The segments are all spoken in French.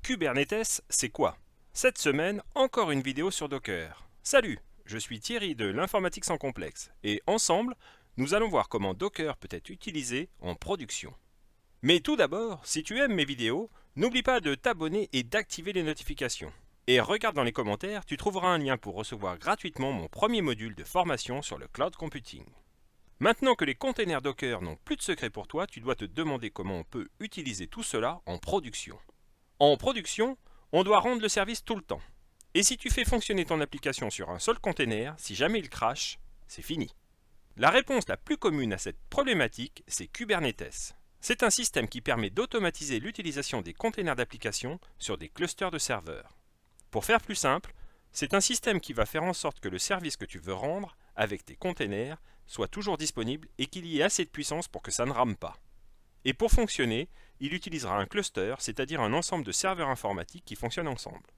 Kubernetes, c'est quoi? Cette semaine, encore une vidéo sur Docker. Salut, je suis Thierry de l'informatique sans complexe et ensemble, nous allons voir comment Docker peut être utilisé en production. Mais tout d'abord, si tu aimes mes vidéos, n'oublie pas de t'abonner et d'activer les notifications. Et regarde dans les commentaires, tu trouveras un lien pour recevoir gratuitement mon premier module de formation sur le cloud computing. Maintenant que les containers Docker n'ont plus de secret pour toi, tu dois te demander comment on peut utiliser tout cela en production. En production, on doit rendre le service tout le temps. Et si tu fais fonctionner ton application sur un seul container, si jamais il crache, c'est fini. La réponse la plus commune à cette problématique, c'est Kubernetes. C'est un système qui permet d'automatiser l'utilisation des containers d'application sur des clusters de serveurs. Pour faire plus simple, c'est un système qui va faire en sorte que le service que tu veux rendre avec tes containers soit toujours disponible et qu'il y ait assez de puissance pour que ça ne rame pas. Et pour fonctionner, il utilisera un cluster, c'est-à-dire un ensemble de serveurs informatiques qui fonctionnent ensemble.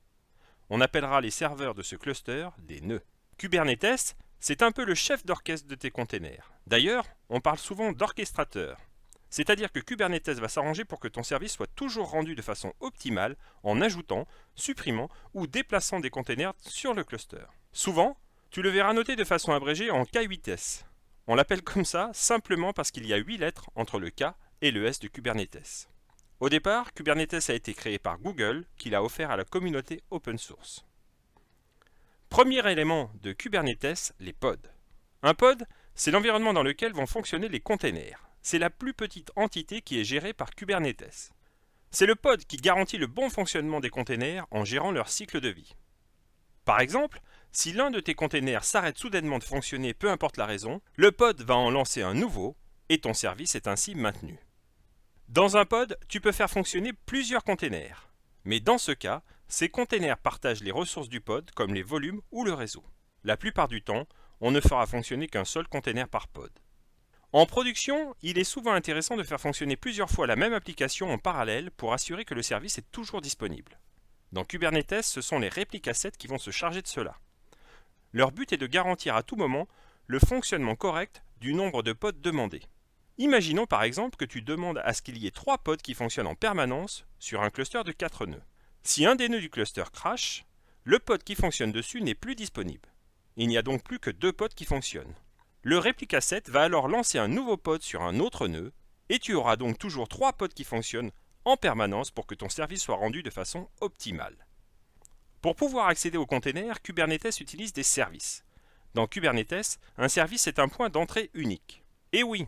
On appellera les serveurs de ce cluster des nœuds. Kubernetes, c'est un peu le chef d'orchestre de tes containers. D'ailleurs, on parle souvent d'orchestrateur. C'est-à-dire que Kubernetes va s'arranger pour que ton service soit toujours rendu de façon optimale en ajoutant, supprimant ou déplaçant des containers sur le cluster. Souvent, tu le verras noté de façon abrégée en K8S. On l'appelle comme ça simplement parce qu'il y a 8 lettres entre le K et le S de Kubernetes. Au départ, Kubernetes a été créé par Google, qui l'a offert à la communauté open source. Premier élément de Kubernetes, les pods. Un pod, c'est l'environnement dans lequel vont fonctionner les containers. C'est la plus petite entité qui est gérée par Kubernetes. C'est le pod qui garantit le bon fonctionnement des containers en gérant leur cycle de vie. Par exemple, si l'un de tes containers s'arrête soudainement de fonctionner, peu importe la raison, le pod va en lancer un nouveau et ton service est ainsi maintenu. Dans un pod, tu peux faire fonctionner plusieurs containers. Mais dans ce cas, ces containers partagent les ressources du pod comme les volumes ou le réseau. La plupart du temps, on ne fera fonctionner qu'un seul container par pod. En production, il est souvent intéressant de faire fonctionner plusieurs fois la même application en parallèle pour assurer que le service est toujours disponible. Dans Kubernetes, ce sont les réplicasets qui vont se charger de cela. Leur but est de garantir à tout moment le fonctionnement correct du nombre de pods demandés. Imaginons par exemple que tu demandes à ce qu'il y ait 3 pods qui fonctionnent en permanence sur un cluster de 4 nœuds. Si un des nœuds du cluster crash, le pod qui fonctionne dessus n'est plus disponible. Il n'y a donc plus que 2 pods qui fonctionnent. Le réplicaset va alors lancer un nouveau pod sur un autre nœud et tu auras donc toujours 3 pods qui fonctionnent en permanence pour que ton service soit rendu de façon optimale. Pour pouvoir accéder aux containers, Kubernetes utilise des services. Dans Kubernetes, un service est un point d'entrée unique. Et oui,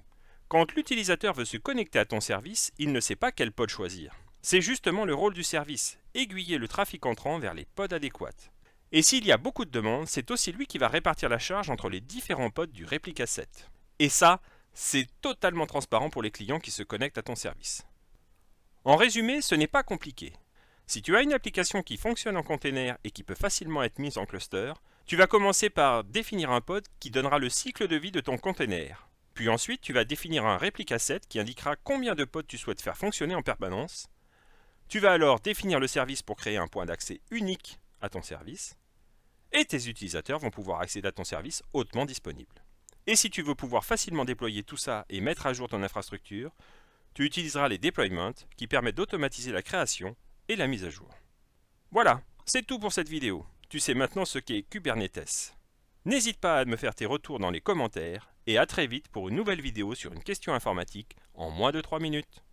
quand l'utilisateur veut se connecter à ton service, il ne sait pas quel pod choisir. C'est justement le rôle du service, aiguiller le trafic entrant vers les pods adéquats. Et s'il y a beaucoup de demandes, c'est aussi lui qui va répartir la charge entre les différents pods du réplicaset. Et ça, c'est totalement transparent pour les clients qui se connectent à ton service. En résumé, ce n'est pas compliqué. Si tu as une application qui fonctionne en container et qui peut facilement être mise en cluster, tu vas commencer par définir un pod qui donnera le cycle de vie de ton container. Puis ensuite, tu vas définir un réplicaset qui indiquera combien de pods tu souhaites faire fonctionner en permanence. Tu vas alors définir le service pour créer un point d'accès unique à ton service. Et tes utilisateurs vont pouvoir accéder à ton service hautement disponible. Et si tu veux pouvoir facilement déployer tout ça et mettre à jour ton infrastructure, tu utiliseras les deployments qui permettent d'automatiser la création et la mise à jour. Voilà, c'est tout pour cette vidéo. Tu sais maintenant ce qu'est Kubernetes. N'hésite pas à me faire tes retours dans les commentaires et à très vite pour une nouvelle vidéo sur une question informatique en moins de 3 minutes.